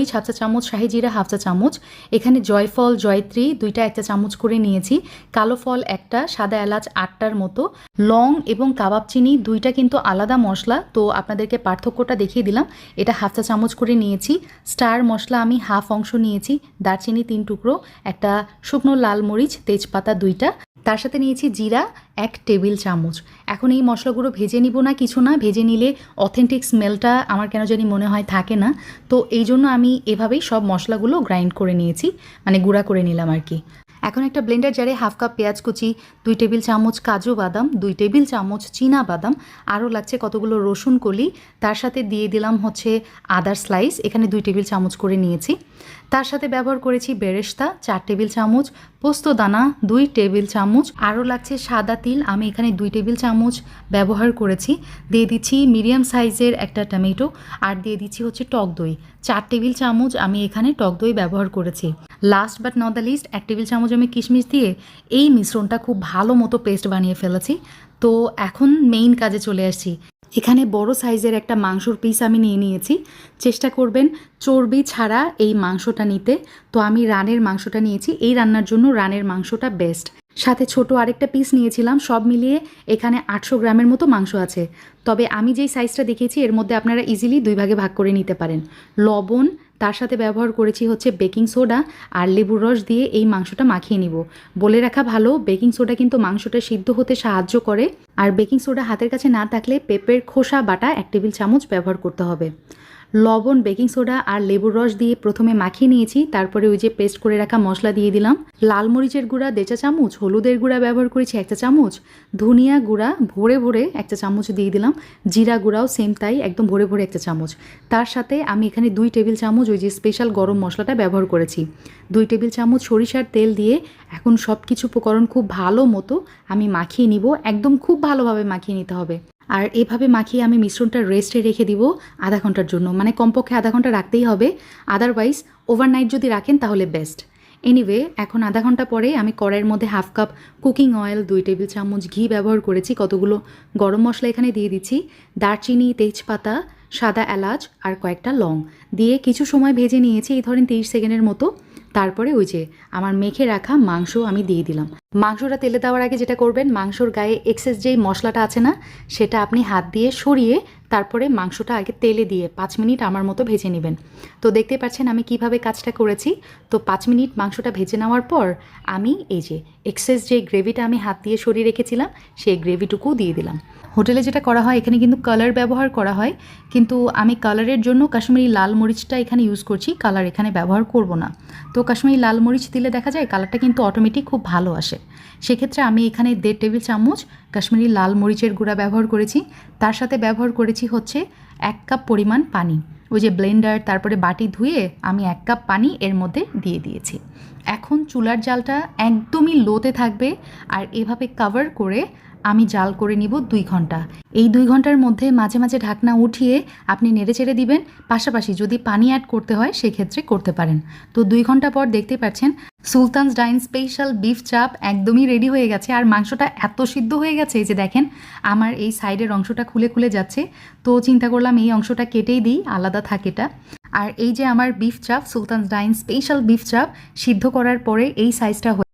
মরিচ হাফ চা চামচ, শাহি জিরা হাফ চা চামচ, এখানে জয়ফল জয়ত্রী দুইটা 1 চা চামচ করে নিয়েছি, কালো ফল একটা, সাদা এলাচ 8টার মতো, লং এবং কাবাব চিনি দুইটা কিন্তু আলাদা মশলা, তো আপনাদেরকে পার্থক্যটা দেখিয়ে দিলাম। এটা হাফ চা চামচ করে নিয়েছি। স্টার মশলা আমি হাফ অংশ নিয়েছি, দারচিনি 3 টুকরো, একটা শুকনো লাল মরিচ, তেজপাতা 2টা, তার সাথে নিয়েছি জিরা 1 টেবিল চামচ। এখন এই মশলাগুলো ভেজে নিব না, কিছু না, ভেজে নিলে অথেন্টিক স্মেলটা আমার কেন জানি মনে হয় থাকে না, তো এই জন্য আমি এভাবেই সব মশলাগুলো গ্রাইন্ড করে নিয়েছি, মানে গুঁড়া করে নিলাম আর কি। এখন একটা ব্লেন্ডার জারে হাফ কাপ পেঁয়াজ কুচি, 2 টেবিল চামচ কাজু বাদাম, 2 টেবিল চামচ চীনা বাদাম, আরও লাগছে কতগুলো রসুন কলি, তার সাথে দিয়ে দিলাম হচ্ছে আদার স্লাইস, এখানে 2 টেবিল চামচ করে নিয়েছি। তার সাথে ব্যবহার করেছি বেরেস্তা 4 টেবিল চামচ, পোস্তদানা 2 টেবিল চামচ, আরও লাগছে সাদা তিল, আমি এখানে 2 টেবিল চামচ ব্যবহার করেছি। দিয়ে দিচ্ছি মিডিয়াম সাইজের একটা টমেটো, আর দিয়ে দিচ্ছি হচ্ছে টক দই 4 টেবিল চামচ, আমি এখানে টক দই ব্যবহার করেছি। Last but not the least 1 table চামচ আমি কিশমিশ দিয়ে এই মিশ্রণটা খুব ভালো মতো পেস্ট বানিয়ে ফেলেছি। তো এখন মেইন কাজে চলে আসছি। এখানে বড় সাইজের একটা মাংসর পিস আমি নিয়ে নিয়েছি। চেষ্টা করবেন চর্বি ছাড়া এই মাংসটা নিতে। তো আমি রানের মাংসটা নিয়েছি, এই রান্নার জন্য রানের মাংসটা বেস্ট। সাথে ছোট আরেকটা পিস নিয়েছিলাম, সব মিলিয়ে এখানে 800 গ্রামের মতো মাংস আছে। তবে আমি যেই সাইজটা দেখেছি এর মধ্যে আপনারা ইজিলি 2 ভাগে ভাগ করে নিতে পারেন। লবণ, তার সাথে ব্যবহার করেছি হচ্ছে বেকিং সোডা আর লেবুর রস দিয়ে এই মাংসটা মাখিয়ে নিব। বলে রাখা ভালো, বেকিং সোডা কিন্তু মাংসটা সিদ্ধ হতে সাহায্য করে, আর বেকিং সোডা হাতের কাছে না থাকলে পেঁপের খোসা বাটা 1 টেবিল চামচ ব্যবহার করতে হবে। লবণ, বেকিং সোডা আর লেবুর রস দিয়ে প্রথমে মাখিয়ে নিয়েছি, তারপরে ওই যে পেস্ট করে রাখা মশলা দিয়ে দিলাম। লাল মরিচের গুঁড়া 1.5 চা চামচ, হলুদের গুঁড়া ব্যবহার করেছি 1 চা চামচ, ধনিয়া গুঁড়া ভরে ভরে 1 চা চামচ দিয়ে দিলাম, জিরা গুঁড়াও সেম তাই, একদম ভরে ভরে 1 চা চামচ। তার সাথে আমি এখানে 2 টেবিল চামচ ওই যে স্পেশাল গরম মশলাটা ব্যবহার করেছি। 2 টেবিল চামচ সরিষার তেল দিয়ে এখন সব কিছু উপকরণ খুব ভালো মতো আমি মাখিয়ে নিব, একদম খুব ভালোভাবে মাখিয়ে নিতে হবে। আর এভাবে মাখিয়ে আমি মিশ্রণটা রেস্টে রেখে দিব আধা ঘন্টার জন্য, মানে কমপক্ষে আধা ঘন্টা রাখতেই হবে, আদারওয়াইজ ওভারনাইট যদি রাখেন তাহলে বেস্ট। এনিওয়ে, এখন আধা ঘন্টা পরে আমি কড়াইয়ের মধ্যে half cup cooking oil, 2 table চামচ ঘি ব্যবহার করেছি, কতগুলো গরম মশলা এখানে দিয়ে দিচ্ছি, দারচিনি, তেজপাতা, সাদা এলাচ আর কয়েকটা লং দিয়ে কিছু সময় ভেজে নিয়েছি, এই ধরেন 30 সেকেন্ডের মতো। তারপরে ওই যে আমার মেখে রাখা মাংস আমি দিয়ে দিলাম। মাংসটা তেলে দেওয়ার আগে যেটা করবেন, মাংসর গায়ে এক্সেস যেই মশলাটা আছে না, সেটা আপনি হাত দিয়ে সরিয়ে তারপরে মাংসটা আগে তেলে দিয়ে 5 মিনিট আমার মতো ভেজে নেবেন। তো দেখতে পাচ্ছেন আমি কিভাবে কাজটা করেছি। তো 5 মিনিট মাংসটা ভেজে নেওয়ার পর আমি এই যে এক্সেস যে গ্রেভিটা আমি হাত দিয়ে সরিয়ে রেখেছিলাম সেই গ্রেভিটুকু দিয়ে দিলাম। হোটেলে যেটা করা হয় এখানে কিন্তু কালার ব্যবহার করা হয়, কিন্তু আমি কালারের জন্য কাশ্মীরি লাল মরিচটা এখানে ইউজ করছি, কালার এখানে ব্যবহার করব না। তো কাশ্মীরি লাল মরিচ দিলে দেখা যায় কালারটা কিন্তু অটোমেটিক খুব ভালো আসে। সেক্ষেত্রে আমি এখানে 1.5 টেবিল চামচ কাশ্মীরি লাল মরিচের গুঁড়া ব্যবহার করেছি, তার সাথে ব্যবহার করেছি হচ্ছে 1 কাপ পরিমাণ পানি। ওই যে ব্লেন্ডার তারপরে বাটি ধুয়ে আমি 1 কাপ পানি এর মধ্যে দিয়ে দিয়েছি। এখন চুলার জালটা একদমই লোতে থাকবে, আর এভাবে কভার করে আমি জাল করে নিব 2 ঘন্টা। এই 2 ঘন্টার মধ্যে মাঝে মাঝে ঢাকনা উঠিয়ে আপনি নেড়ে চেড়ে দিবেন, পাশাপাশি যদি পানি অ্যাড করতে হয় সেক্ষেত্রে করতে পারেন। তো 2 ঘন্টা পর দেখতে পাচ্ছেন সুলতানস ডাইন স্পেশাল বিফ চাপ একদমই রেডি হয়ে গেছে, আর মাংসটা এত সিদ্ধ হয়ে গেছে যে দেখেন আমার এই সাইডের অংশটা খুলে খুলে যাচ্ছে। তো চিন্তা করলাম এই অংশটা কেটেই দিই, আলাদা থাকেটা। আর এই যে আমার বিফ চাপ, সুলতানস ডাইন স্পেশাল বিফ চাপ সিদ্ধ করার পরে এই সাইজটা